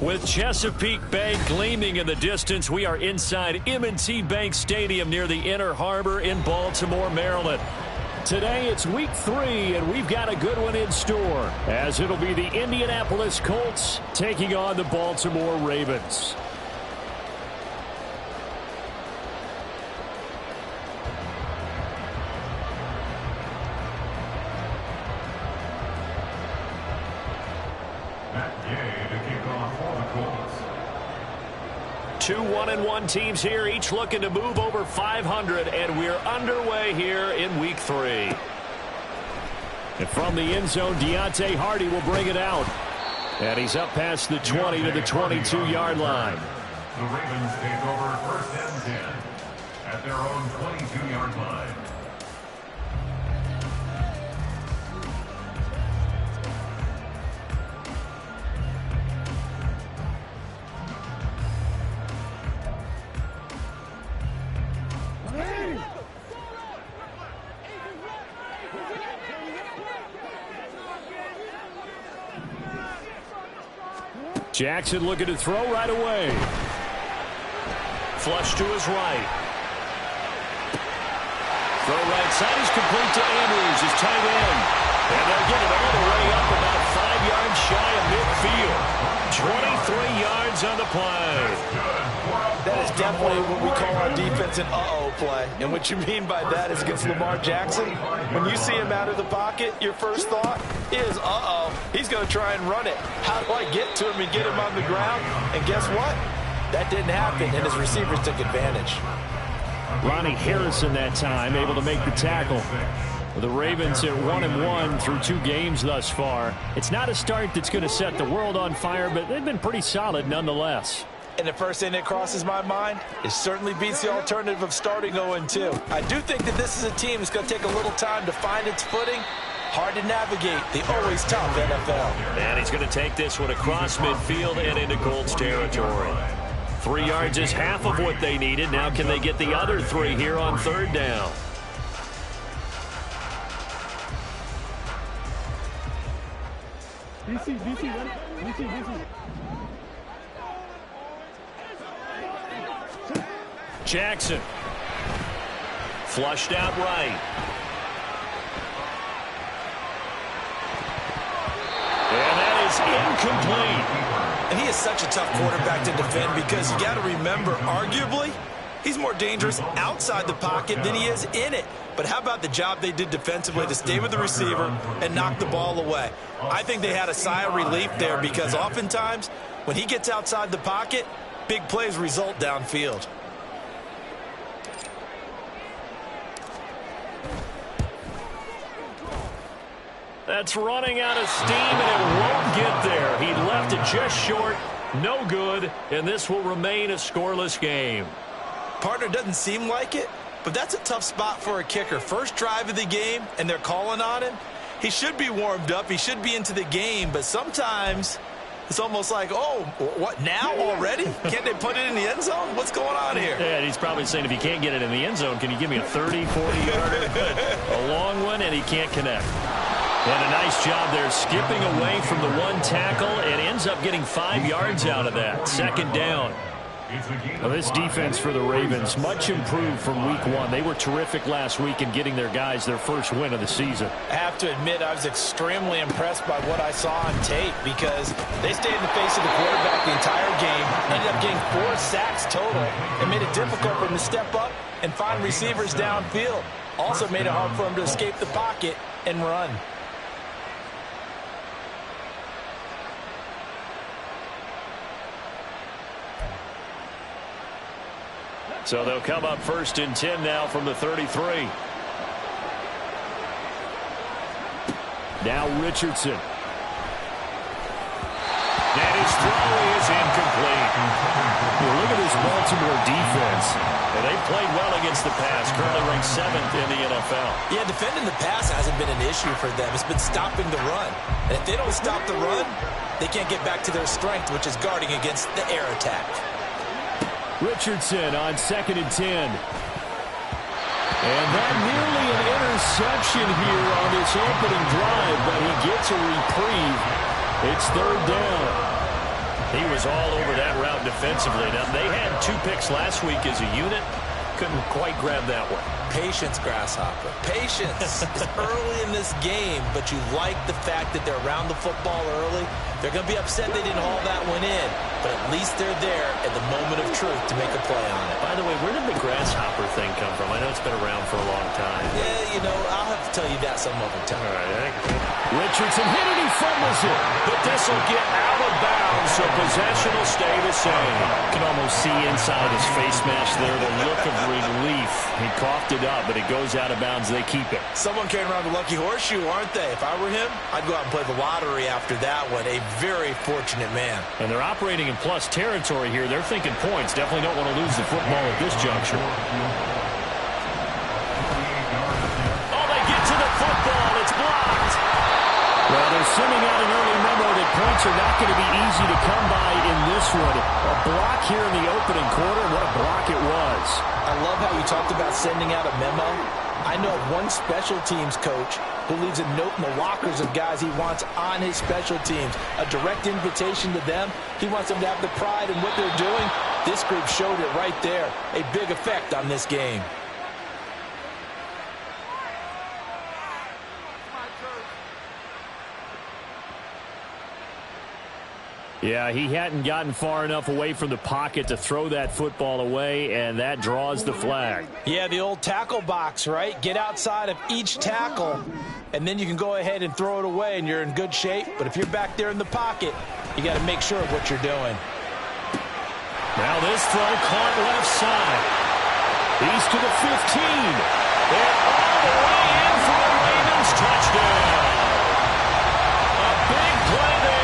With Chesapeake Bay gleaming in the distance, we are inside M&T Bank Stadium near the Inner Harbor in Baltimore, Maryland. Today it's week 3, and we've got a good one in store, as it'll be the Indianapolis Colts taking on the Baltimore Ravens. Two 1-1 teams here, each looking to move over 500, and we're underway here in week 3. And from the end zone, Deontay Hardy will bring it out. And he's up past the 20 to the 22-yard line. The Ravens take over first and 10 at their own 22-yard line. Jackson looking to throw right away. Flush to his right. Throw right side is complete to Andrews, his tight end. And they'll get it all the way up about 5 yards shy of midfield. 23 yards on the play. That is definitely what we call our defense an uh-oh play. And what you mean by that is against Lamar Jackson, when you see him out of the pocket, your first thought is, uh-oh, he's going to try and run it. How do I get to him and get him on the ground? And guess what? That didn't happen, and his receivers took advantage. Ronnie Harrison that time able to make the tackle. The Ravens at 1-1 through 2 games thus far. It's not a start that's going to set the world on fire, but they've been pretty solid nonetheless. And the first thing that crosses my mind, it certainly beats the alternative of starting 0-2. I do think that this is a team that's going to take a little time to find its footing. Hard to navigate the always tough NFL. And he's going to take this one across midfield and into Colts territory. 3 yards is half of what they needed. Now can they get the other 3 here on 3rd down? DC. Jackson. Flushed out right. And that is incomplete. And he is such a tough quarterback to defend because you got to remember, arguably, he's more dangerous outside the pocket than he is in it. But how about the job they did defensively to stay with the receiver and knock the ball away? I think they had a sigh of relief there because oftentimes when he gets outside the pocket, big plays result downfield. That's running out of steam, and it won't get there. He left it just short. No good, and this will remain a scoreless game. Partner doesn't seem like it, but that's a tough spot for a kicker. First drive of the game, and they're calling on him. He should be warmed up. He should be into the game, but sometimes it's almost like, oh, what, now already? Can't they put it in the end zone? What's going on here? Yeah, he's probably saying, if you can't get it in the end zone, can you give me a 30, 40-yarder? A long one, and he can't connect. And a nice job there skipping away from the one tackle and ends up getting 5 yards out of that. 2nd down. Well, this defense for the Ravens, much improved from week 1. They were terrific last week in getting their guys their first win of the season. I have to admit, I was extremely impressed by what I saw on tape because they stayed in the face of the quarterback the entire game, ended up getting 4 sacks total, and made it difficult for him to step up and find receivers downfield. Also made it hard for him to escape the pocket and run. So they'll come up 1st and 10 now from the 33. Now Richardson. his throw is incomplete. Well, look at this Baltimore defense. And they played well against the pass, currently ranked 7th in the NFL. Yeah, defending the pass hasn't been an issue for them. It's been stopping the run. And if they don't stop the run, they can't get back to their strength, which is guarding against the air attack. Richardson on 2nd and 10. And that nearly an interception here on this opening drive, but he gets a reprieve. It's 3rd down. He was all over that route defensively. Now, they had 2 picks last week as a unit. Couldn't quite grab that one. Patience, Grasshopper. Patience. It's early in this game, but you like the fact that they're around the football early. They're going to be upset they didn't haul that one in, but at least they're there at the moment of truth to make a play on it. By the way, where did the grasshopper thing come from? I know it's been around for a long time. Yeah, you know, I'll have to tell you that some other time. All right. Richardson hit it, he fumbles it. But this will get out of bounds, so possession will stay the same. You can almost see inside his face mask there the look of relief. He coughed it up, but it goes out of bounds. They keep it. Someone came around the lucky horseshoe, aren't they? If I were him, I'd go out and play the lottery after that one. A very fortunate man. And they're operating in plus territory here. They're thinking points. Definitely don't want to lose the football at this juncture. Oh, they get to the football. It's blocked. Well, they're sending out an early memo that points are not going to be easy to come by in this one. A block here in the opening quarter. What a block it was. I love how you talked about sending out a memo. I know one special teams coach who leaves a note in the lockers of guys he wants on his special teams. A direct invitation to them. He wants them to have the pride in what they're doing. This group showed it right there. A big effect on this game. Yeah, he hadn't gotten far enough away from the pocket to throw that football away, and that draws the flag. Yeah, the old tackle box, right? Get outside of each tackle, and then you can go ahead and throw it away, and you're in good shape. But if you're back there in the pocket, you got to make sure of what you're doing. Now this throw caught left side. He's to the 15. And all the way in for a Ravens touchdown. A big play there.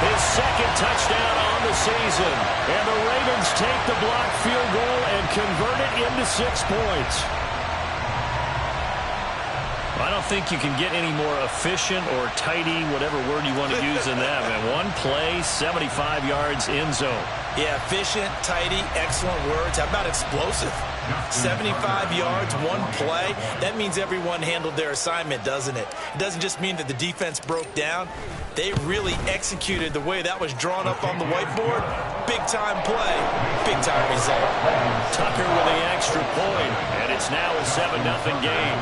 His 2nd touchdown on the season. And the Ravens take the blocked field goal and convert it into 6 points. I don't think you can get any more efficient or tidy, whatever word you want to use in that. And one play, 75 yards, end zone. Yeah, efficient, tidy, excellent words. How about explosive? 75 yards, one play. That means everyone handled their assignment, doesn't it? It doesn't just mean that the defense broke down. They really executed the way that was drawn up on the whiteboard. Big-time play, big-time result. Tucker with the extra point, and it's now a 7-0 game.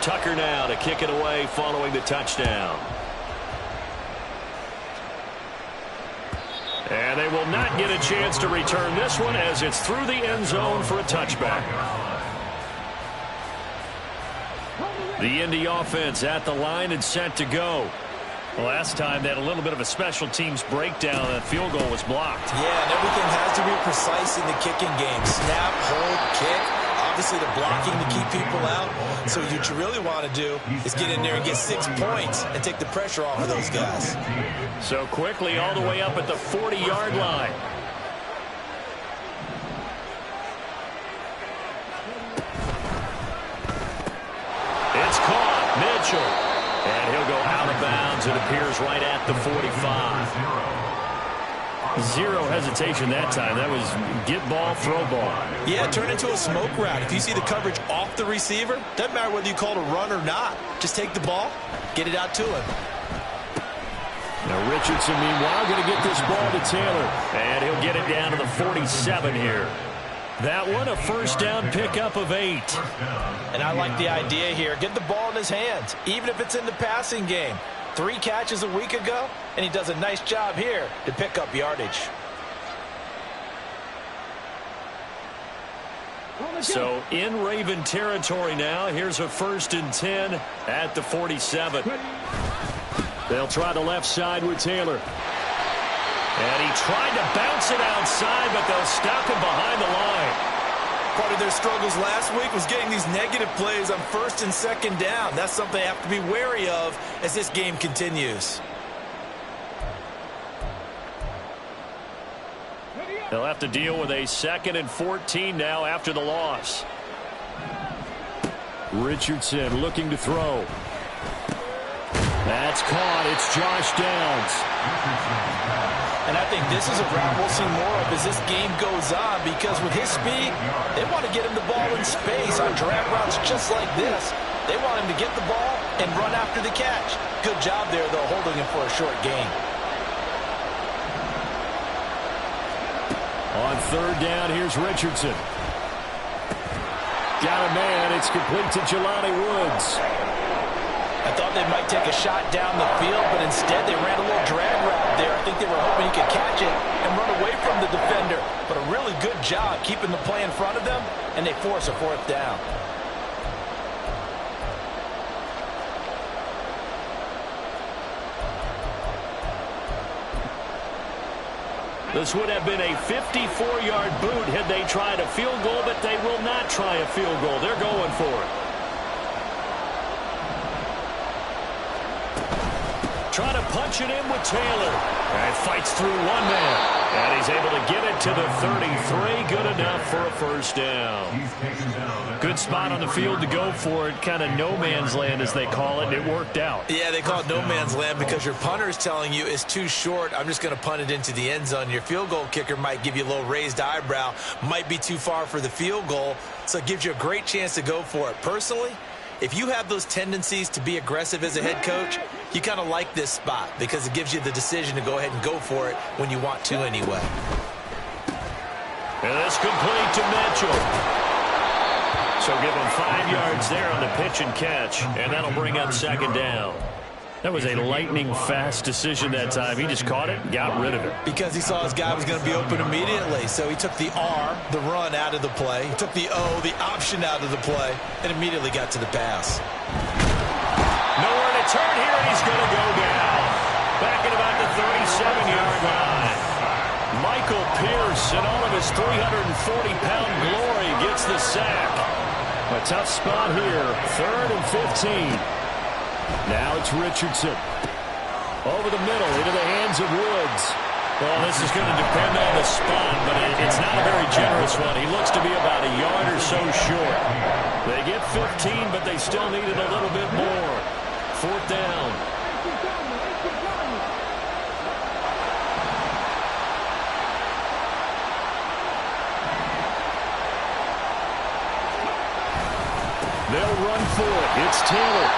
Tucker now to kick it away following the touchdown. And they will not get a chance to return this one as it's through the end zone for a touchback. The Indy offense at the line and set to go. Last time they had a little bit of a special teams breakdown. That field goal was blocked. Yeah, and everything has to be precise in the kicking game. Snap, hold, kick. Obviously, the blocking to keep people out. So what you really want to do is get in there and get 6 points and take the pressure off of those guys. So quickly all the way up at the 40-yard line. It's caught. Mitchell. And he'll go out of bounds. It appears right at the 45. Zero hesitation that time. That was get ball, throw ball. Yeah, turn into a smoke route. If you see the coverage off the receiver, doesn't matter whether you call it a run or not. Just take the ball, get it out to him. Now Richardson, meanwhile, going to get this ball to Taylor. And he'll get it down to the 47 here. That one, a first down pickup of 8. And I like the idea here. Get the ball in his hands, even if it's in the passing game. 3 catches a week ago, and he does a nice job here to pick up yardage. So in Raven territory now. Here's a 1st and 10 at the 47. They'll try the left side with Taylor. And he tried to bounce it outside, but they'll stop him behind the line. Part of their struggles last week was getting these negative plays on 1st and 2nd down. That's something they have to be wary of as this game continues. They'll have to deal with a 2nd and 14 now after the loss. Richardson looking to throw. That's caught. It's Josh Downs. And I think this is a round we'll see more of as this game goes on, because with his speed, they want to get him the ball in space on drag routes just like this. They want him to get the ball and run after the catch. Good job there, though, holding him for a short gain. On 3rd down, here's Richardson. Got a man. It's complete to Jelani Woods. I thought they might take a shot down the field, but instead they ran a little drag route there. I think they were hoping he could catch it and run away from the defender. But a really good job keeping the play in front of them, and they force a 4th down. This would have been a 54-yard boot had they tried a field goal, but they will not try a field goal. They're going for it. Trying to punch it in with Taylor. And fights through one man. And he's able to get it to the 33. Good enough for a 1st down. Good spot on the field to go for it. Kind of no man's land, as they call it. It worked out. Yeah, they call it no man's land because your punter is telling you it's too short. I'm just going to punt it into the end zone. Your field goal kicker might give you a little raised eyebrow. Might be too far for the field goal. So it gives you a great chance to go for it. Personally, if you have those tendencies to be aggressive as a head coach, you kind of like this spot because it gives you the decision to go ahead and go for it when you want to anyway. And that's complete to Mitchell. So give him 5 yards there on the pitch and catch, and that'll bring up 2nd down. That was a lightning-fast decision that time. He just caught it and got rid of it. Because he saw his guy was going to be open immediately. So he took the R, the run, out of the play. He took the O, the option, out of the play, and immediately got to the pass. Nowhere to turn here, and he's going to go down. Back at about the 37-yard line. Michael Pierce, in all of his 340-pound glory, gets the sack. A tough spot here. 3rd and 15. Now it's Richardson. Over the middle, into the hands of Woods. Well, this is going to depend on the spot, but it's not a very generous one. He looks to be about a yard or so short. They get 15, but they still need it a little bit more. 4th down. They'll run for it. It's Taylor.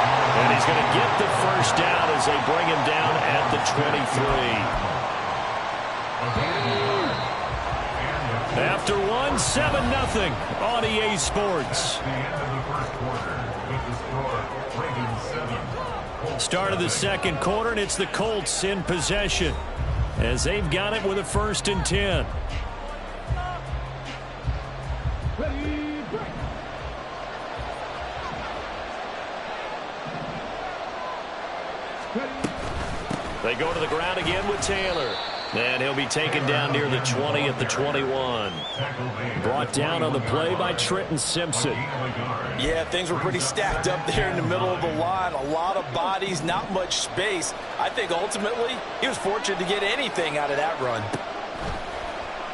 And he's going to get the 1st down as they bring him down at the 23. After 1, 7-0 on EA Sports. Start of the 2nd quarter, and it's the Colts in possession as they've got it with a 1st and 10. They go to the ground again with Taylor. And he'll be taken down near the 20 at the 21. Brought down on the play by Trenton Simpson. Yeah, things were pretty stacked up there in the middle of the line. A lot of bodies, not much space. I think ultimately he was fortunate to get anything out of that run.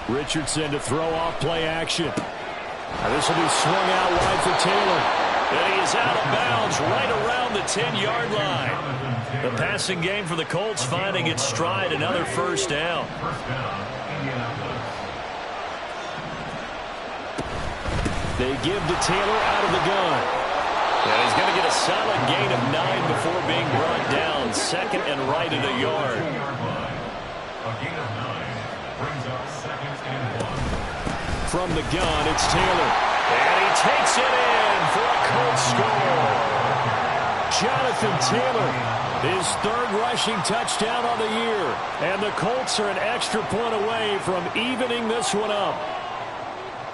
Richardson to throw off play action. This will be swung out wide for Taylor. And he is out of bounds right around the 10-yard line. The passing game for the Colts finding its stride, another 1st down. They give to Taylor out of the gun. And he's going to get a solid gain of 9 before being brought down. 2nd and right at a yard. A gain of 9 brings up 2nd and 1. From the gun, it's Taylor. And he takes it in for a Colts score. Jonathan Taylor, his 3rd rushing touchdown on the year. And the Colts are an extra point away from evening this one up.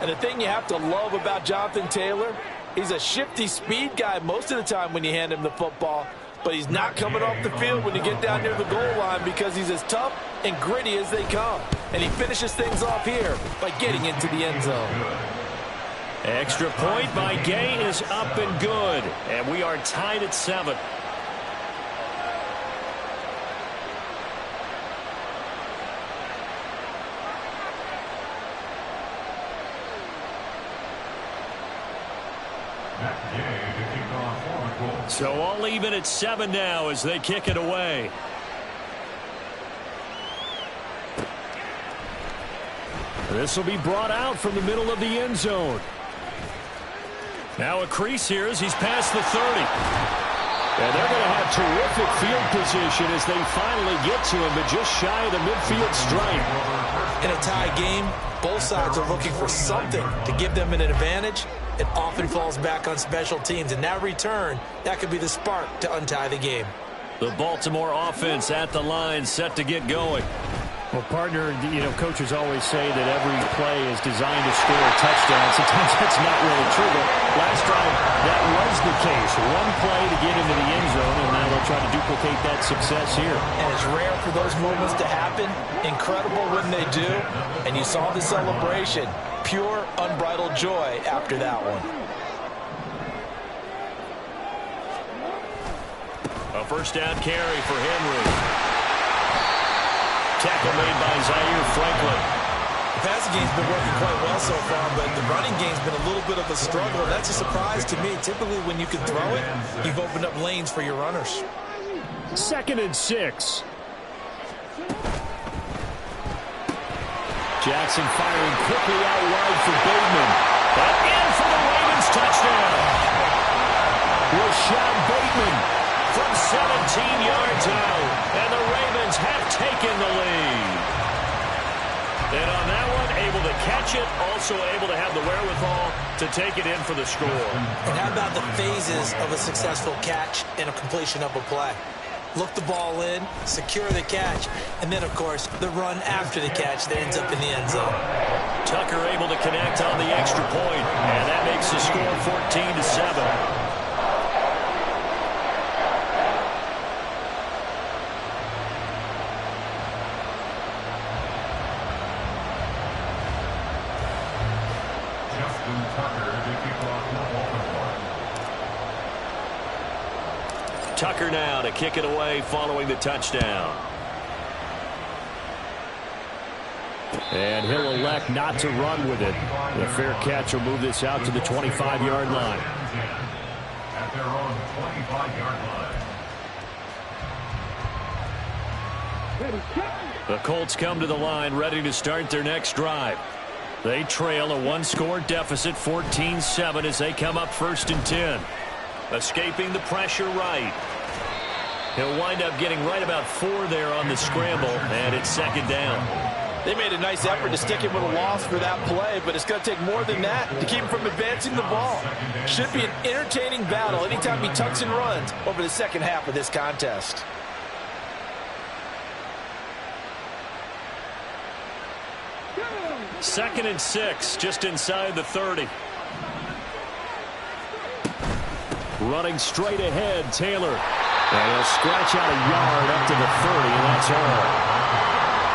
And the thing you have to love about Jonathan Taylor, he's a shifty speed guy most of the time when you hand him the football. But he's not coming off the field when you get down near the goal line because he's as tough and gritty as they come. And he finishes things off here by getting into the end zone. Extra point by Gay is up and good. And we are tied at 7. So all even at 7 now as they kick it away. This will be brought out from the middle of the end zone. Now a crease here as he's past the 30. And they're going to have terrific field position as they finally get to him, but just shy of the midfield stripe. In a tie game, both sides are looking for something to give them an advantage. It often falls back on special teams, and that return, that could be the spark to untie the game. The Baltimore offense at the line, set to get going. Well, partner, coaches always say that every play is designed to score a touchdown. Sometimes that's not really true, but last drive, that was the case. One play to get into the end zone, and now they'll try to duplicate that success here. And it's rare for those moments to happen. Incredible when they do. And you saw the celebration. Pure, unbridled joy after that one. A first down carry for Henry. Tackle made by Zaire Franklin. The passing game's been working quite well so far, but the running game's been a little bit of a struggle. That's a surprise to me. Typically, when you can throw it, you've opened up lanes for your runners. 2nd and 6. Jackson firing quickly out wide for Bateman. But in for the Ravens touchdown. Rashad Bateman from 17 yards out. And the Ravens have taken the lead. And on that one, able to catch it, also able to have the wherewithal to take it in for the score. And how about the phases of a successful catch and a completion of a play? Look the ball in, secure the catch, and then, of course, the run after the catch that ends up in the end zone. Tucker able to connect on the extra point, and that makes the score 14-7. Tucker now to kick it away following the touchdown. And he'll elect not to run with it. The fair catch will move this out to the 25-yard line. At their own 25-yard line. The Colts come to the line ready to start their next drive. They trail a one-score deficit, 14-7, as they come up 1st and 10. Escaping the pressure right. He'll wind up getting right about 4 there on the scramble, and it's 2nd down. They made a nice effort to stick him with a loss for that play, but it's going to take more than that to keep him from advancing the ball. Should be an entertaining battle anytime he tucks and runs over the second half of this contest. Second and 6, just inside the 30. Running straight ahead, Taylor. And he'll scratch out a yard up to the 30, and that's all.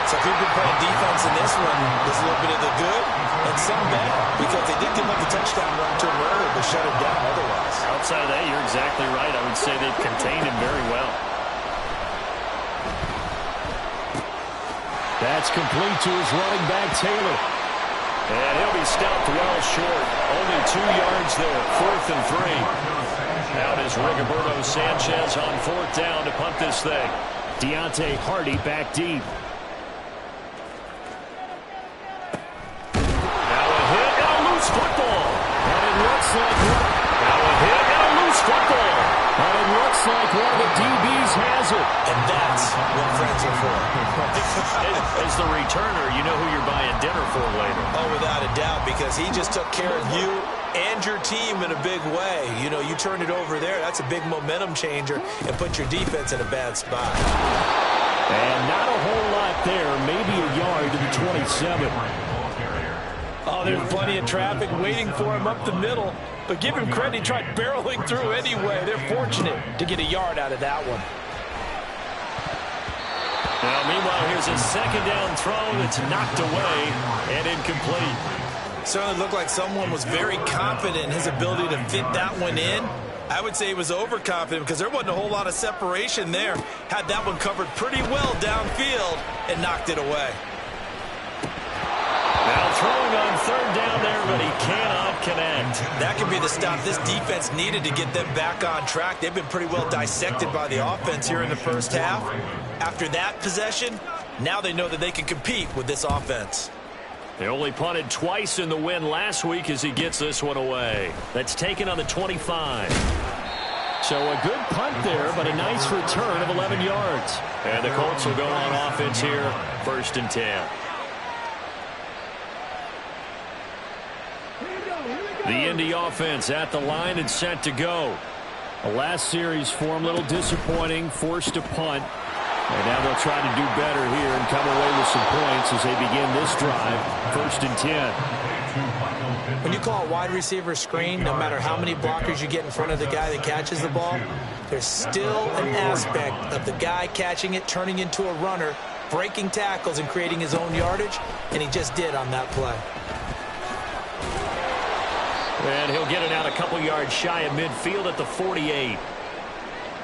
So if you've been playing defense in this one, there's a little bit of the good and some bad, because they did give up the touchdown run to him earlier, but shut him down otherwise. Outside of that, you're exactly right. I would say they've contained him very well. That's complete to his running back, Taylor. And he'll be stopped well short. Only 2 yards there, 4th and 3. Out is Rigoberto Sanchez on 4th down to punt this thing. Deontay Hardy back deep. Now a hit and a loose football. And it looks like now a hit and a loose football. And it looks like one of the DBs has it. And that's what friends are for. As the returner, you know who you're buying dinner for later. Oh, without a doubt, because he just took care of you and your team in a big way. You know, you turned it over there. That's a big momentum changer and put your defense in a bad spot. And not a whole lot there. Maybe a yard to the 27. Oh, there's plenty of traffic waiting for him up the middle. But give him credit, he tried barreling through anyway. They're fortunate to get a yard out of that one. Now, meanwhile, here's a 2nd down throw that's knocked away and incomplete. Certainly looked like someone was very confident in his ability to fit that one in. I would say he was overconfident because there wasn't a whole lot of separation there. Had that one covered pretty well downfield and knocked it away. Now throwing on 3rd down there, but he cannot connect. That could be the stop this defense needed to get them back on track. They've been pretty well dissected by the offense here in the first half. After that possession, now they know that they can compete with this offense. They only punted twice in the win last week as he gets this one away. That's taken on the 25. So a good punt there, but a nice return of 11 yards. And the Colts will go on offense here, 1st and 10. The Indy offense at the line and set to go. The last series for him, a little disappointing, forced to punt. And now they'll try to do better here and come away with some points as they begin this drive, 1st and 10. When you call a wide receiver screen, no matter how many blockers you get in front of the guy that catches the ball, there's still an aspect of the guy catching it, turning into a runner, breaking tackles and creating his own yardage, and he just did on that play. And he'll get it out a couple yards shy of midfield at the 48.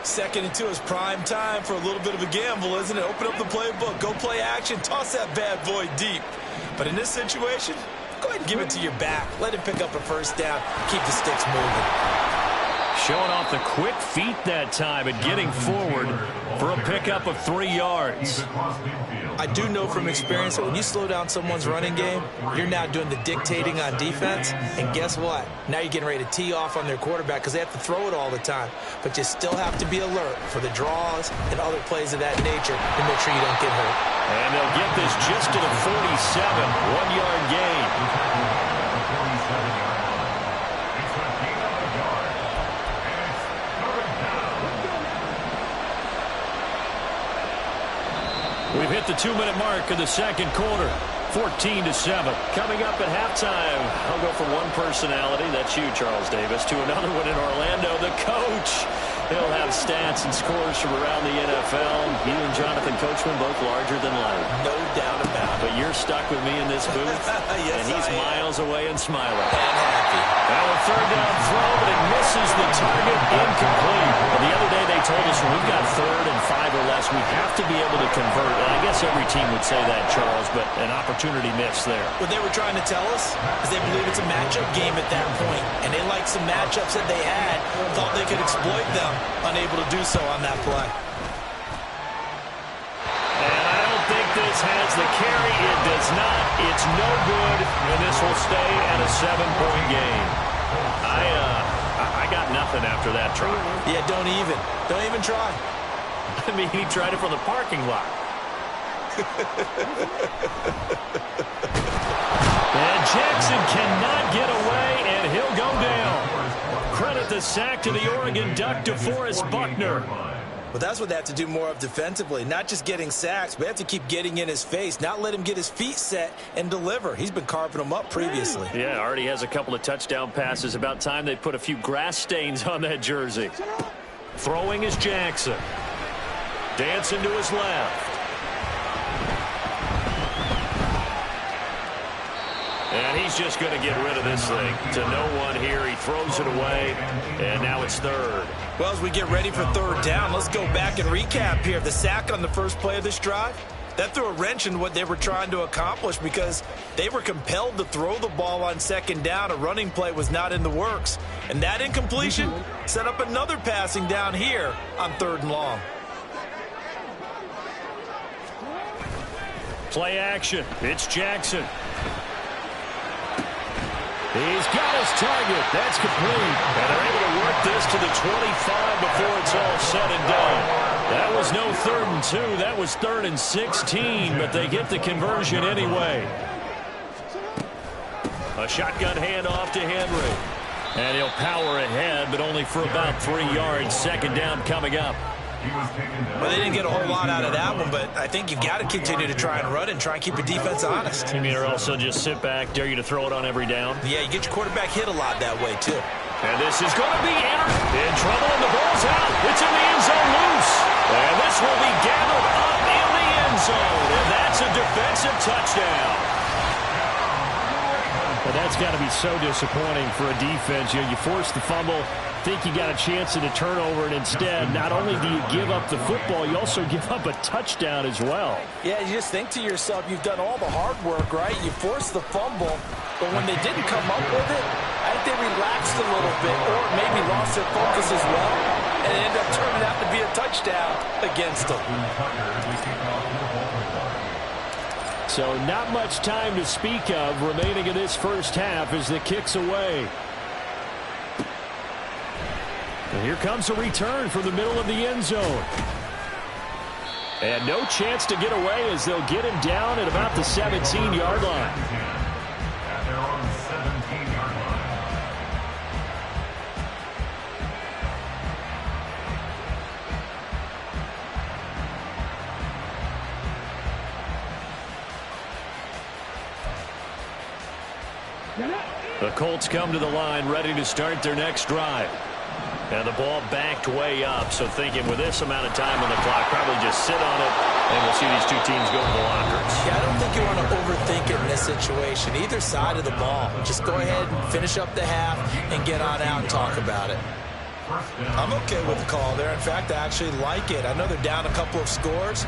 2nd and 2 is prime time for a little bit of a gamble, isn't it? Open up the playbook, go play action, toss that bad boy deep. But in this situation, go ahead and give it to your back. Let him pick up a 1st down, keep the sticks moving. Showing off the quick feet that time and getting forward for a pickup of 3 yards. I do know from experience that when you slow down someone's running game, you're now doing the dictating on defense. And guess what? Now you're getting ready to tee off on their quarterback because they have to throw it all the time. But you still have to be alert for the draws and other plays of that nature to make sure you don't get hurt. And they'll get this just to the 47, 1-yard gain. We've hit the 2-minute mark of the 2nd quarter. 14-7. Coming up at halftime, I'll go from one personality, that's you, Charles Davis, to another one in Orlando, the coach. He'll have stats and scores from around the NFL. You and Jonathan Coachman both larger than life. No doubt about it. But you're stuck with me in this booth, yes, and he's miles away and smiling. And happy. Now a 3rd down throw, but it misses the target, incomplete. Well, the other day they told us when we've got 3rd and 5 or less, we have to be able to convert. And I guess every team would say that, Charles, but an opportunity missed there. What they were trying to tell us is they believe it's a matchup game at that point, and they liked some matchups that they had, thought they could exploit them, unable to do so on that play. And I don't think this has the carry. It does not. It's no good, and this will stay at a 7-point game. I got nothing after that try. Yeah, don't even try. I mean, he tried it from the parking lot. And Jackson cannot get away, and he'll go down. Credit the sack to the Oregon Duck, DeForest Buckner. Well, that's what they have to do more of defensively, not just getting sacks, but they have to keep getting in his face, not let him get his feet set and deliver. He's been carving them up previously. Yeah, already has a couple of touchdown passes. About time they put a few grass stains on that jersey. Throwing is Jackson. Dancing to his left. And he's just going to get rid of this thing to no one here. He throws it away, and now it's 3rd. Well, as we get ready for 3rd down, let's go back and recap here. The sack on the first play of this drive, that threw a wrench in what they were trying to accomplish because they were compelled to throw the ball on 2nd down. A running play was not in the works. And that incompletion set up another passing down here on 3rd and long. Play action. It's Jackson. He's got his target. That's complete. And they're able to work this to the 25 before it's all said and done. That was no 3rd and 2. That was 3rd and 16, but they get the conversion anyway. A shotgun handoff to Henry. And he'll power ahead, but only for about 3 yards. 2nd down coming up. Well, they didn't get a whole lot out of that one, but I think you've got to continue to try and run and try and keep your defense honest. You mean, or also just sit back, dare you to throw it on every down? Yeah, you get your quarterback hit a lot that way, too. And this is going to be in trouble, and the ball's out. It's in the end zone loose. And this will be gathered up in the end zone, and that's a defensive touchdown. But that's got to be so disappointing for a defense. You know, you force the fumble, think you got a chance at a turnover, and instead, not only do you give up the football, you also give up a touchdown as well. Yeah, you just think to yourself, you've done all the hard work, right? You forced the fumble, but when they didn't come up with it, I think they relaxed a little bit or maybe lost their focus as well, and it ended up turning out to be a touchdown against them. So not much time to speak of remaining in this first half as the kick's away. And here comes a return from the middle of the end zone. And no chance to get away as they'll get him down at about the 17-yard line. At their own 17-yard line. The Colts come to the line ready to start their next drive. And the ball backed way up, so thinking with this amount of time on the clock, probably just sit on it, and we'll see these two teams go to the lockers. Yeah, I don't think you want to overthink it in this situation. Either side of the ball. Just go ahead and finish up the half and get on out and talk about it. I'm okay with the call there. In fact, I actually like it. I know they're down a couple of scores,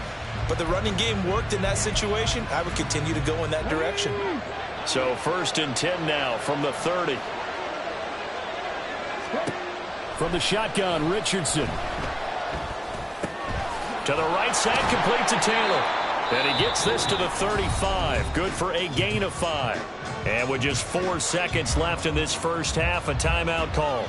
but the running game worked in that situation. I would continue to go in that direction. So 1st and 10 now from the 30. From the shotgun, Richardson. To the right side, complete to Taylor. And he gets this to the 35. Good for a gain of 5. And with just 4 seconds left in this first half, a timeout call.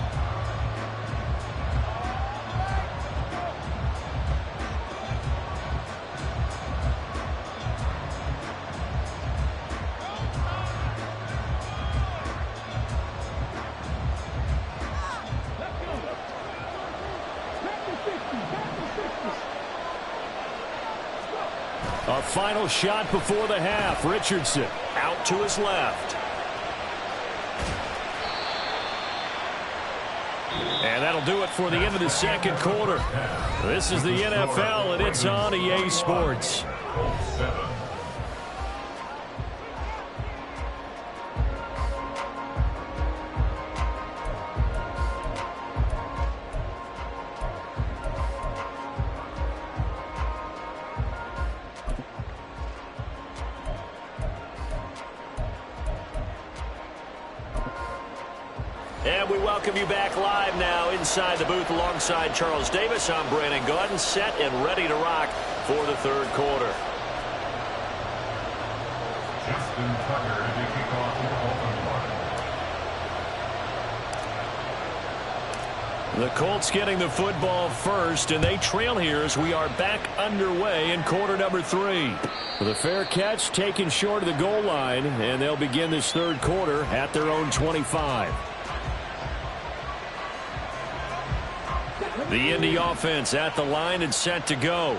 A final shot before the half. Richardson Out to his left. And that'll do it for the end of the second quarter. This is the NFL, and it's on EA Sports. 7. And we welcome you back live now inside the booth alongside Charles Davis. I'm Brandon Gaudin, set and ready to rock for the third quarter. Justin Tucker to kick off the open one. The Colts getting the football first, and they trail here as we are back underway in quarter number 3. with a fair catch taken short of the goal line, and they'll begin this third quarter at their own 25. The Indy offense at the line and set to go.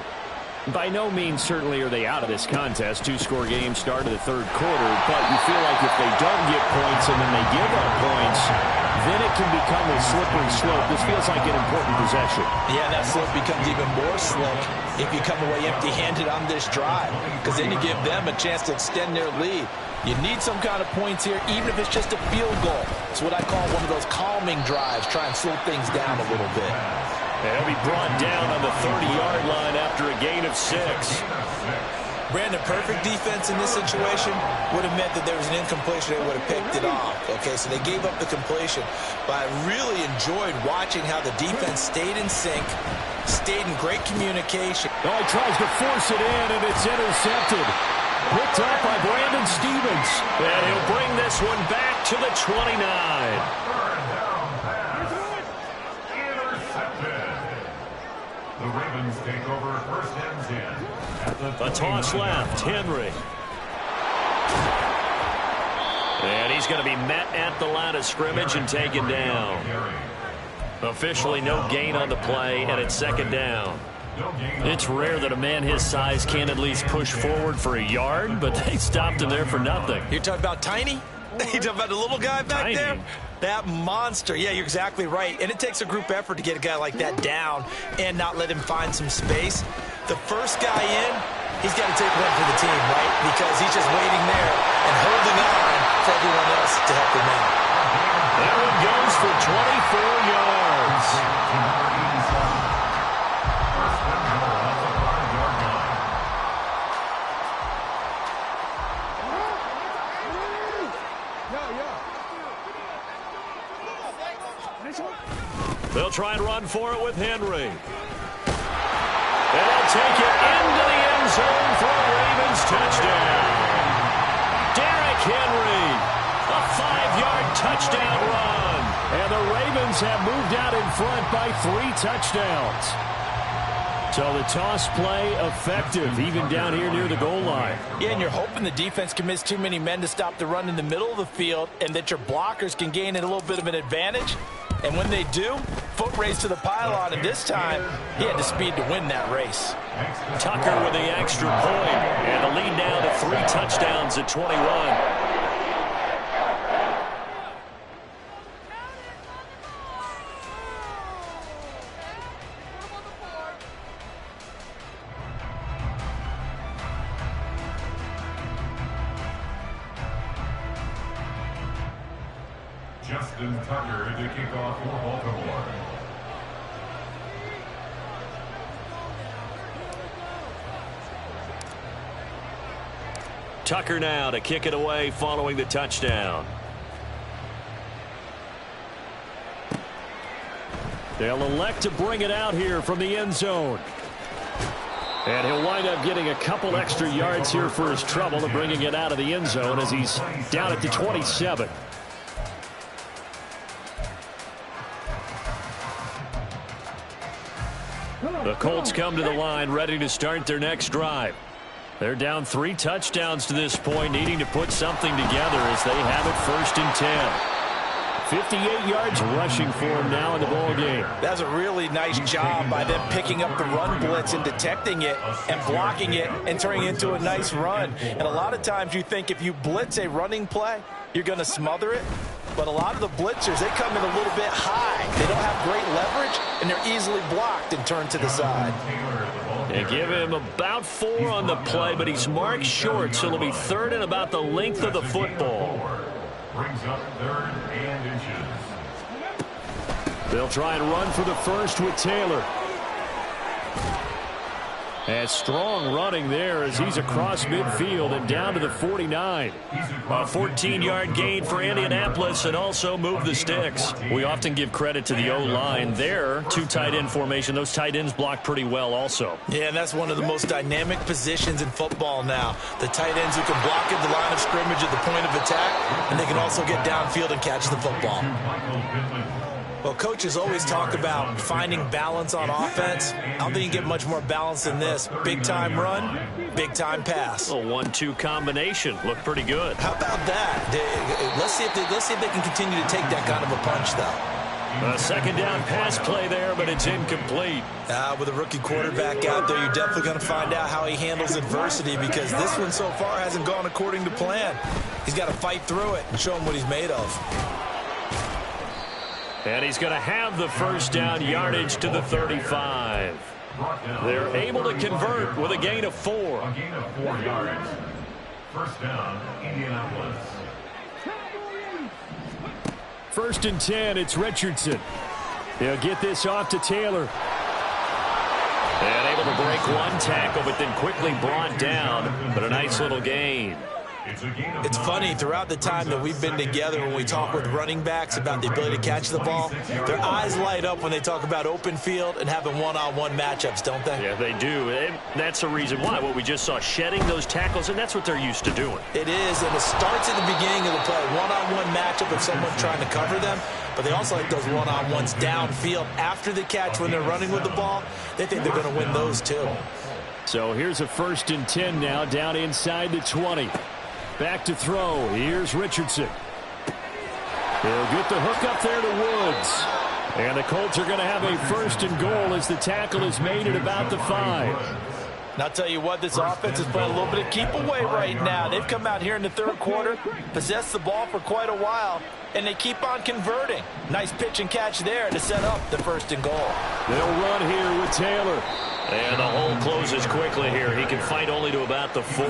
By no means certainly are they out of this contest. Two-score game start of the third quarter, but you feel like if they don't get points and then they give up points, then it can become a slippery slope. This feels like an important possession. Yeah, that slope becomes even more slick if you come away empty-handed on this drive, because then you give them a chance to extend their lead. You need some kind of points here, even if it's just a field goal. It's what I call one of those calming drives, try and slow things down a little bit. And he'll be brought down on the 30-yard line after a gain of 6. Brandon, perfect defense in this situation would have meant that there was an incompletion. They would have picked it off. Okay, so they gave up the completion. But I really enjoyed watching how the defense stayed in sync, stayed in great communication. Oh, he tries to force it in, and it's intercepted. Picked up by Brandon Stevens. And he'll bring this one back to the 29. The Ravens take over first and 10. A toss left, Henry. And he's going to be met at the line of scrimmage and taken down. Officially no gain on the play, and it's second down. It's rare that a man his size can at least push forward for a yard, but they stopped him there for nothing. You're talking about Tiny? You're talking about the little guy back Tiny. there? That monster. Yeah, you're exactly right. And it takes a group effort to get a guy like that down and not let him find some space. The first guy in, he's got to take one for the team, right? Because he's just waiting there and holding on for everyone else to help him out. That one goes for 24 yards. They'll try and run for it with Henry. And they'll take it into the end zone for a Ravens touchdown. Derrick Henry, a 5-yard touchdown run. And the Ravens have moved out in front by 3 touchdowns. So the toss play effective, even down here near the goal line. Yeah, and you're hoping the defense commits too many men to stop the run in the middle of the field and that your blockers can gain a little bit of an advantage. And when they do, foot race to the pylon, and this time he had the speed to win that race. Tucker with the extra point, and the lead now to 3 touchdowns at 21. Justin Tucker to kick off for Baltimore. Tucker now to kick it away following the touchdown. They'll elect to bring it out here from the end zone. And he'll wind up getting a couple extra yards here for his trouble and bringing it out of the end zone as he's down at the 27. The Colts come to the line ready to start their next drive. They're down 3 touchdowns to this point, needing to put something together as they have it 1st and 10. 58 yards rushing for him now in the ball game. That's a really nice job by them picking up the run blitz and detecting it and blocking it and turning it into a nice run. And a lot of times you think if you blitz a running play, you're going to smother it. But a lot of the blitzers, they come in a little bit high. They don't have great leverage, and they're easily blocked and turned to the side. They give him about 4 on the play, but he's marked short, so it'll be 3rd and about the length of the football. Brings up 3rd and inches. They'll try and run for the first with Taylor. And strong running there as he's across midfield and down to the 49. A 14-yard gain for Indianapolis and also move the sticks. We often give credit to the O-line there. 2 tight end formation. Those tight ends block pretty well also. Yeah, and that's one of the most dynamic positions in football now. The tight ends who can block at the line of scrimmage at the point of attack, and they can also get downfield and catch the football. Well, coaches always talk about finding balance on offense. I don't think you get much more balance than this. Big-time run, big-time pass. A 1-2 combination. Looked pretty good. How about that? Let's see if they can continue to take that kind of a punch, though. A 2nd down pass play there, but it's incomplete. With a rookie quarterback out there, you're definitely going to find out how he handles adversity because this one so far hasn't gone according to plan. He's got to fight through it and show him what he's made of. And he's going to have the 1st down yardage to the 35. They're able to convert with a gain of 4. A gain of 4 yards. 1st down, Indianapolis. 1st and 10, it's Richardson. They'll get this off to Taylor. And able to break 1 tackle, but then quickly brought down. But a nice little gain. It's funny, throughout the time that we've been together when we talk with running backs about the ability to catch the ball, their eyes light up when they talk about open field and having one-on-one matchups, don't they? Yeah, they do. And that's the reason why. What we just saw, shedding those tackles, and that's what they're used to doing. It is, and it starts at the beginning of the play. One-on-one matchup if someone's trying to cover them, but they also like those one-on-ones downfield after the catch when they're running with the ball. They think they're going to win those too. So here's a 1st and 10 now down inside the 20. Back to throw. Here's Richardson. He'll get the hook up there to Woods. And the Colts are going to have a 1st and goal as the tackle is made at about the 5. And I'll tell you what, this offense is playing a little bit of keep away right now. They've come out here in the 3rd quarter, possessed the ball for quite a while, and they keep on converting. Nice pitch and catch there to set up the 1st and goal. They'll run here with Taylor. And the hole closes quickly here. He can fight only to about the 4.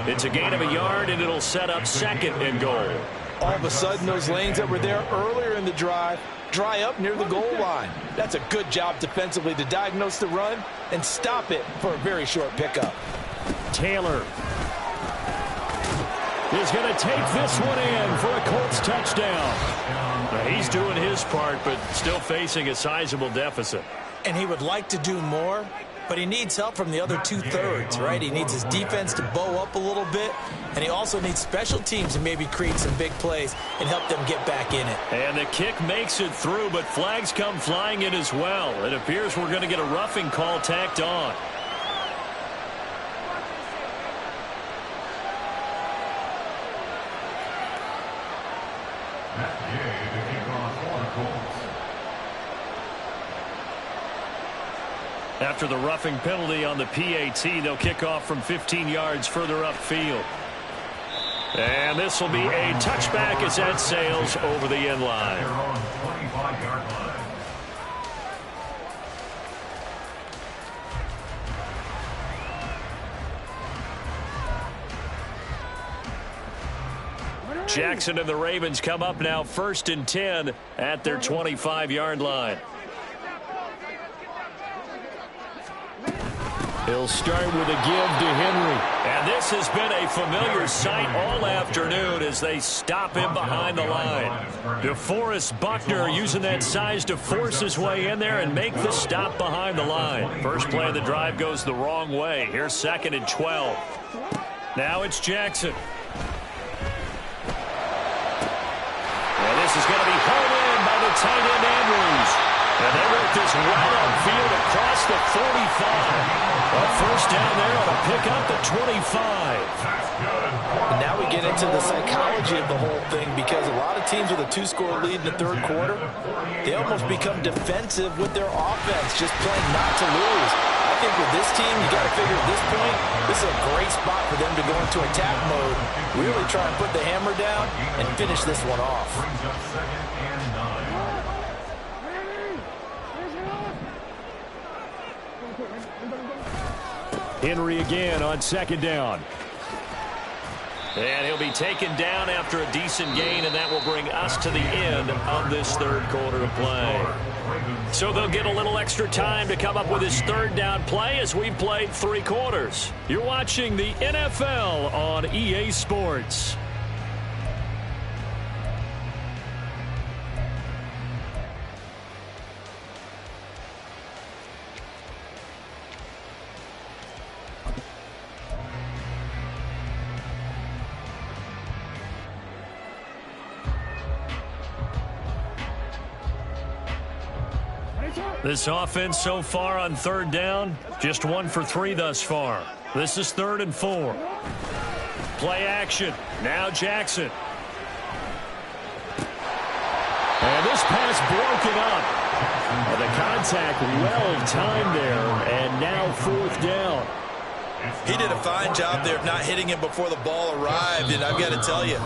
It's a gain of a yard, and it'll set up 2nd and goal. All of a sudden, those lanes that were there earlier in the drive dry up near the goal line. That's a good job defensively to diagnose the run and stop it for a very short pickup. Taylor. is going to take this one in for a Colts touchdown. He's doing his part, but still facing a sizable deficit. And he would like to do more, but he needs help from the other two-thirds, right? He needs his defense to bow up a little bit, and he also needs special teams to maybe create some big plays and help them get back in it. And the kick makes it through, but flags come flying in as well. It appears we're going to get a roughing call tacked on. After the roughing penalty on the PAT, they'll kick off from 15 yards further upfield. And this will be a touchback as that sails over the end line. Jackson and the Ravens come up now 1st and 10 at their 25-yard line. He'll start with a give to Henry. And this has been a familiar sight all afternoon as they stop him behind the line. DeForest Buckner using that size to force his way in there and make the stop behind the line. First play of the drive goes the wrong way. Here's 2nd and 12. Now it's Jackson. And this is going to be hauled in by the tight end Andrews. And they work this right upfield across the 45. A first down there on a pick up at 25. And now we get into the psychology of the whole thing, because a lot of teams with a 2-score lead in the third quarter, they almost become defensive with their offense, just playing not to lose. I think with this team, you got to figure at this point, this is a great spot for them to go into attack mode, really try and put the hammer down and finish this one off. Henry again on 2nd down. And he'll be taken down after a decent gain, and that will bring us to the end of this third quarter of play. So they'll get a little extra time to come up with his third down play as we've played 3 quarters. You're watching the NFL on EA Sports. This offense so far on 3rd down, just 1 for 3 thus far. This is 3rd and 4. Play action. Now Jackson. And this pass broken up. And the contact well timed there, and now 4th down. He did a fine job there of not hitting him before the ball arrived, and I've got to tell you,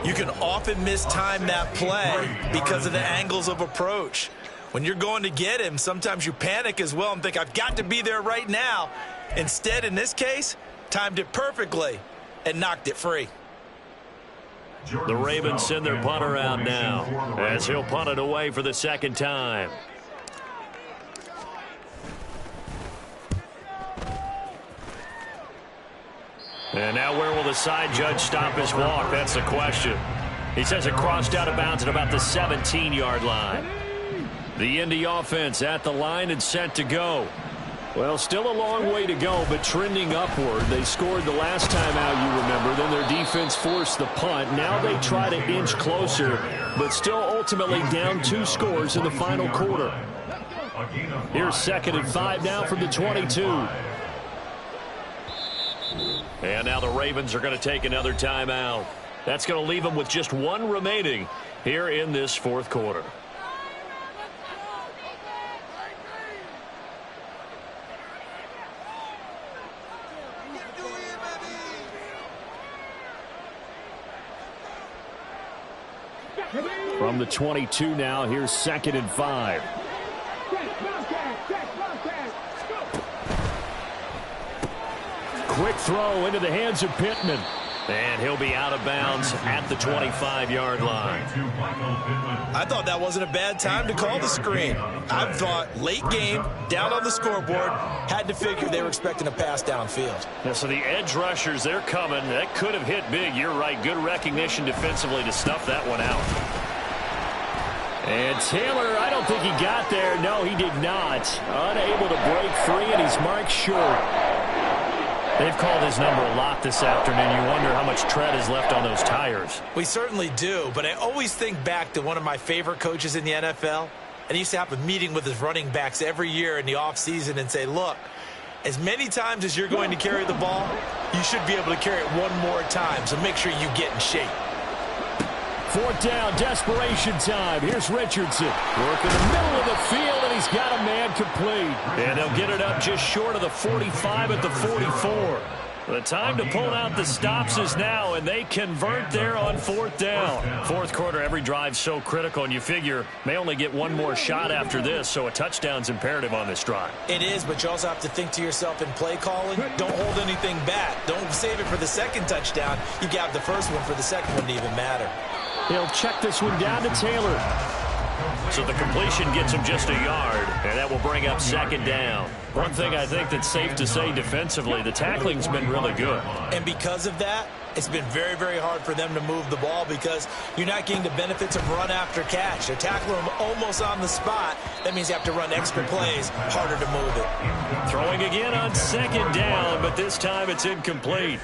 you can often mistime that play because of the angles of approach. When you're going to get him, sometimes you panic as well and think, I've got to be there right now. Instead, in this case, timed it perfectly and knocked it free. The Ravens send their punter out now as he'll punt it away for the 2nd time. And now where will the side judge stop his walk? That's the question. He says it crossed out of bounds at about the 17-yard line. The Indy offense at the line and set to go. Well, still a long way to go, but trending upward. They scored the last time out, you remember. Then their defense forced the punt. Now they try to inch closer, but still ultimately down 2 scores in the final quarter. Here's 2nd and 5 now from the 22. And now the Ravens are going to take another timeout. That's going to leave them with just 1 remaining here in this 4th quarter. From the 22 now, here's 2nd and 5. Quick throw into the hands of Pittman. And he'll be out of bounds at the 25-yard line. I thought that wasn't a bad time to call the screen. I thought late game, down on the scoreboard, had to figure they were expecting a pass downfield. Yeah, so the edge rushers, they're coming. That could have hit big. You're right. Good recognition defensively to stuff that one out. And Taylor, I don't think he got there. No, he did not. Unable to break free, and he's marked short. They've called his number a lot this afternoon. You wonder how much tread is left on those tires. We certainly do, but I always think back to one of my favorite coaches in the NFL, and he used to have a meeting with his running backs every year in the offseason and say, look, as many times as you're going to carry the ball, you should be able to carry it one more time, so make sure you get in shape. Fourth down, desperation time. Here's Richardson. Work in the middle of the field, and he's got a man complete. And they'll get it up just short of the 45 at the 44. The time to pull out the stops is now, and they convert there on fourth down. Fourth quarter, every drive so critical, and you figure may only get one more shot after this, so a touchdown's imperative on this drive. It is, but you also have to think to yourself in play calling, don't hold anything back. Don't save it for the second touchdown. You got the first one for the second one to even matter. He'll check this one down to Taylor. So the completion gets him just a yard, and that will bring up second down. One thing I think that's safe to say defensively, the tackling's been really good. And because of that, it's been very, very hard for them to move the ball because you're not getting the benefits of run after catch. They're tackling them almost on the spot. That means you have to run extra plays, harder to move it. Throwing again on second down, but this time it's incomplete.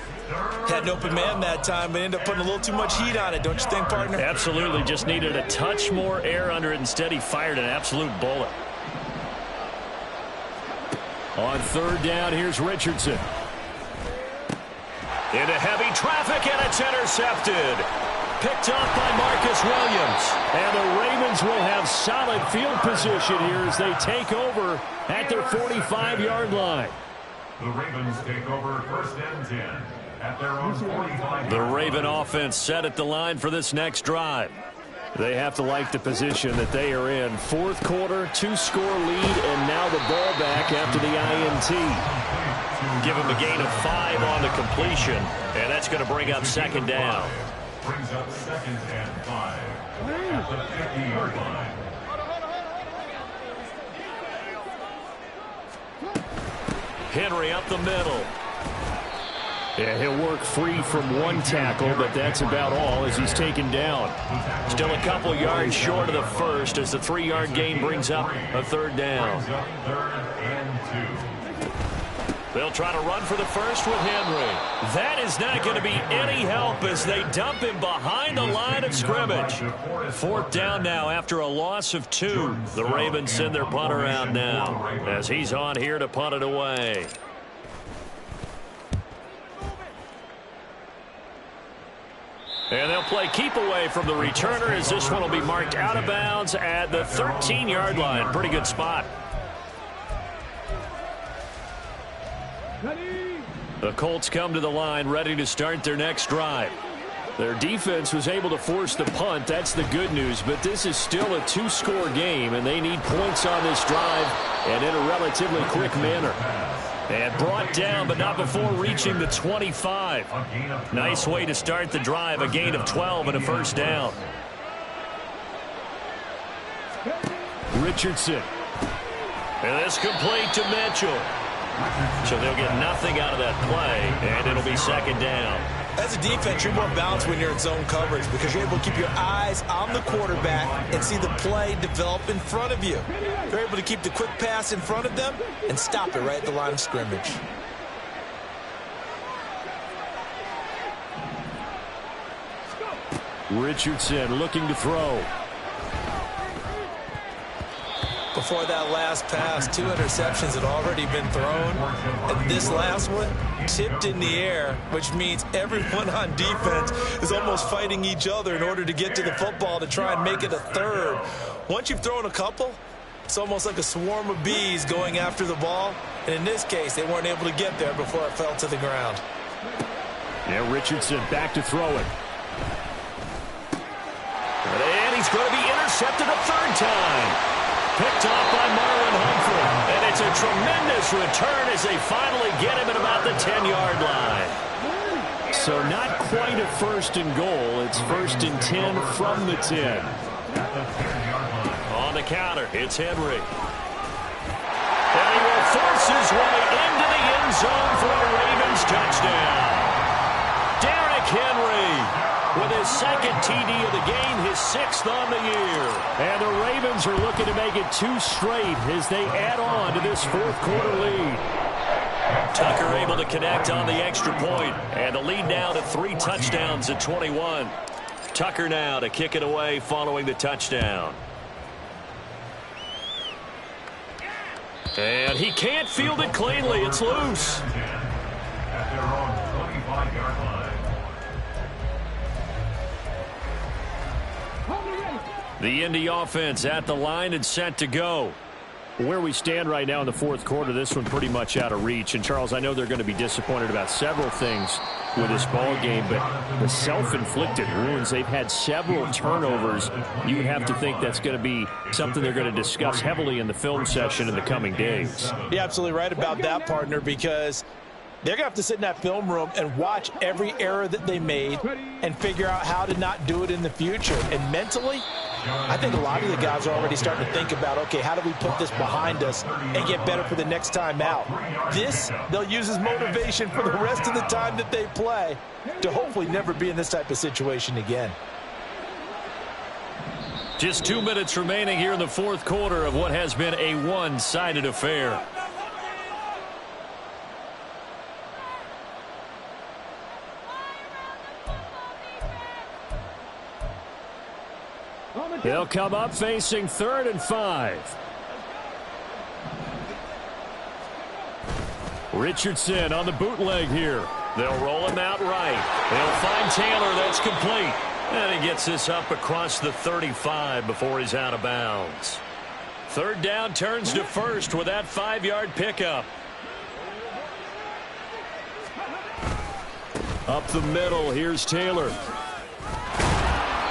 Had an open man that time, but ended up putting a little too much heat on it, don't you think, partner? Absolutely. Just needed a touch more air under it. Instead, he fired an absolute bullet. On third down, here's Richardson. Into heavy traffic, and it's intercepted. Picked off by Marcus Williams. And the Ravens will have solid field position here as they take over at their 45-yard line. The Ravens take over first and 10 at their own 45. The Raven offense set at the line for this next drive. They have to like the position that they are in. Fourth quarter, two-score lead, and now the ball back after the INT. Give him a gain of 5 on the completion, and that's going to bring up second down. Brings up second and 5 at the 50-yard line. Henry up the middle. Yeah, he'll work free from one tackle, but that's about all as he's taken down. Still a couple yards short of the first as the 3-yard gain brings up a third down. They'll try to run for the first with Henry. That is not going to be any help as they dump him behind the line of scrimmage. Fourth down now after a loss of 2. The Ravens send their punter out now as he's on here to punt it away. And they'll play keep away from the returner as this one will be marked out of bounds at the 13-yard line. Pretty good spot. The Colts come to the line ready to start their next drive. Their defense was able to force the punt. That's the good news. But this is still a 2-score game, and they need points on this drive and in a relatively quick manner. And brought down, but not before reaching the 25. Nice way to start the drive. A gain of 12 and a first down. Richardson. And this complete to Mitchell. So they'll get nothing out of that play, and it'll be second down. As a defense, you're more balanced when you're in zone coverage because you're able to keep your eyes on the quarterback and see the play develop in front of you. You're able to keep the quick pass in front of them and stop it right at the line of scrimmage. Richardson looking to throw. Before that last pass, 2 interceptions had already been thrown. And this last one tipped in the air, which means everyone on defense is almost fighting each other in order to get to the football to try and make it a third. Once you've thrown a couple, it's almost like a swarm of bees going after the ball. And in this case, they weren't able to get there before it fell to the ground. Yeah, Richardson back to throw it. And he's going to be intercepted a third time. Picked off by Marlon Humphrey. And it's a tremendous return as they finally get him at about the 10-yard line. So not quite a 1st and goal. It's 1st and 10 from the 10. On the counter, it's Henry. And he will force his way into the end zone for a Ravens touchdown. Derrick Henry with his 2nd TD of the game, his 6th on the year. And the Ravens are looking to make it 2 straight as they add on to this 4th quarter lead. Tucker able to connect on the extra point, and the lead now to 3 touchdowns at 21. Tucker now to kick it away following the touchdown. And he can't field it cleanly. It's loose. At their own 25-yard line. The Indy offense at the line and set to go. Where we stand right now in the 4th quarter, this one pretty much out of reach. And, Charles, I know they're going to be disappointed about several things with this ball game, but the self-inflicted wounds, they've had several turnovers. You would have to think that's going to be something they're going to discuss heavily in the film session in the coming days. You're absolutely right about that, partner, because they're going to have to sit in that film room and watch every error that they made and figure out how to not do it in the future. And mentally, I think a lot of the guys are already starting to think about, okay, how do we put this behind us and get better for the next time out? This, they'll use as motivation for the rest of the time that they play to hopefully never be in this type of situation again. Just 2 minutes remaining here in the 4th quarter of what has been a one-sided affair. They'll come up facing 3rd and 5. Richardson on the bootleg here. They'll roll him out right. They'll find Taylor. That's complete. And he gets this up across the 35 before he's out of bounds. 3rd down turns to 1st with that 5-yard pickup. Up the middle, here's Taylor.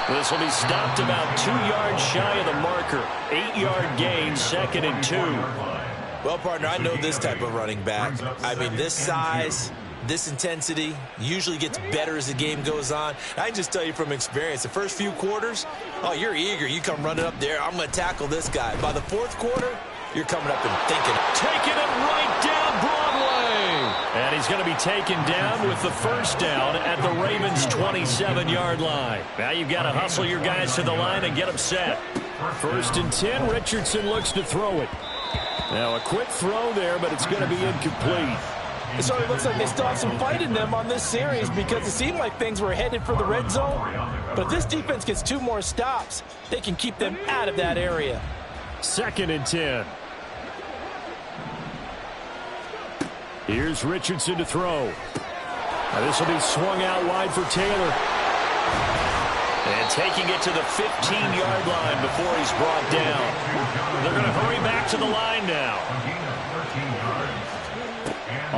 This will be stopped about 2 yards shy of the marker. 8-yard gain, 2nd and 2. Well, partner, I know this type of running back. I mean, this size, this intensity usually gets better as the game goes on. I can just tell you from experience, the first few quarters, oh, you're eager. You come running up there, I'm going to tackle this guy. By the 4th quarter, you're coming up and thinking. Taking it right down Broadway. And he's going to be taken down with the 1st down at the Ravens' 27-yard line. Now you've got to hustle your guys to the line and get them set. 1st and 10, Richardson looks to throw it. Now a quick throw there, but it's going to be incomplete. It certainly looks like they still have some fight in them on this series because it seemed like things were headed for the red zone. But if this defense gets 2 more stops, they can keep them out of that area. 2nd and 10. Here's Richardson to throw. Now this will be swung out wide for Taylor. And taking it to the 15-yard line before he's brought down. They're going to hurry back to the line now.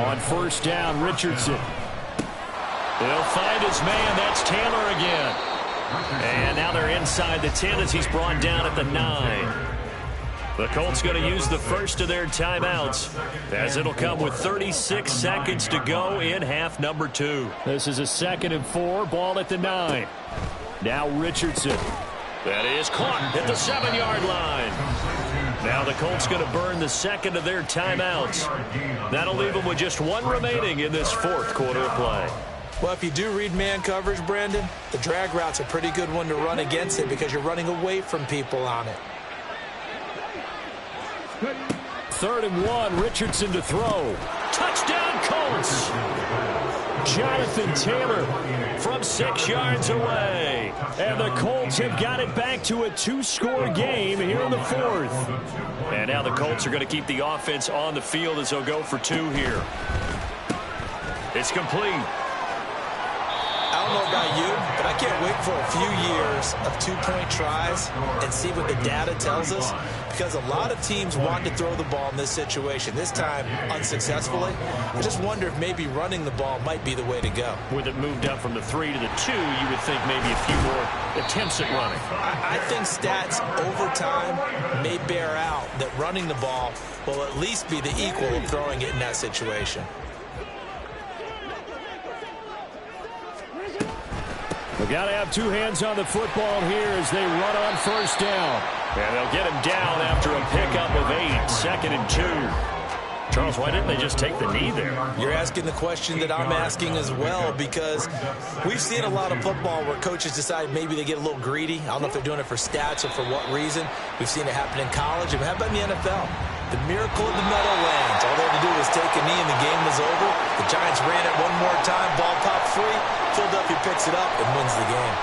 On 1st down, Richardson. They'll find his man. That's Taylor again. And now they're inside the 10 as he's brought down at the 9. The Colts going to use the first of their timeouts as it'll come with 36 seconds to go in half number 2. This is a 2nd and 4, ball at the 9. Now Richardson. That is caught at the 7-yard line. Now the Colts going to burn the 2nd of their timeouts. That'll leave them with just 1 remaining in this 4th quarter of play. Well, if you do read man coverage, Brandon, the drag route's a pretty good one to run against it because you're running away from people on it. 3rd and 1, Richardson to throw. Touchdown Colts! Jonathan Taylor from 6 yards away. And the Colts have got it back to a 2-score game here in the 4th. And now the Colts are going to keep the offense on the field as they'll go for 2 here. It's complete. I don't know about you, but I can't wait for a few years of 2-point tries and see what the data tells us, because a lot of teams want to throw the ball in this situation, this time unsuccessfully. I just wonder if maybe running the ball might be the way to go. With it moved up from the 3 to the 2, you would think maybe a few more attempts at running. I think stats over time may bear out that running the ball will at least be the equal of throwing it in that situation. They've got to have two hands on the football here as they run on first down. And they'll get him down after a pickup of 8, 2nd and 2. Charles, why didn't they just take the knee there? You're asking the question that I'm asking as well, because we've seen a lot of football where coaches decide maybe they get a little greedy. I don't know if they're doing it for stats or for what reason. We've seen it happen in college. And how about in the NFL? The miracle of the Meadowlands. All they had to do was take a knee and the game was over. The Giants ran it one more time. Ball popped free. Philadelphia picks it up and wins the game.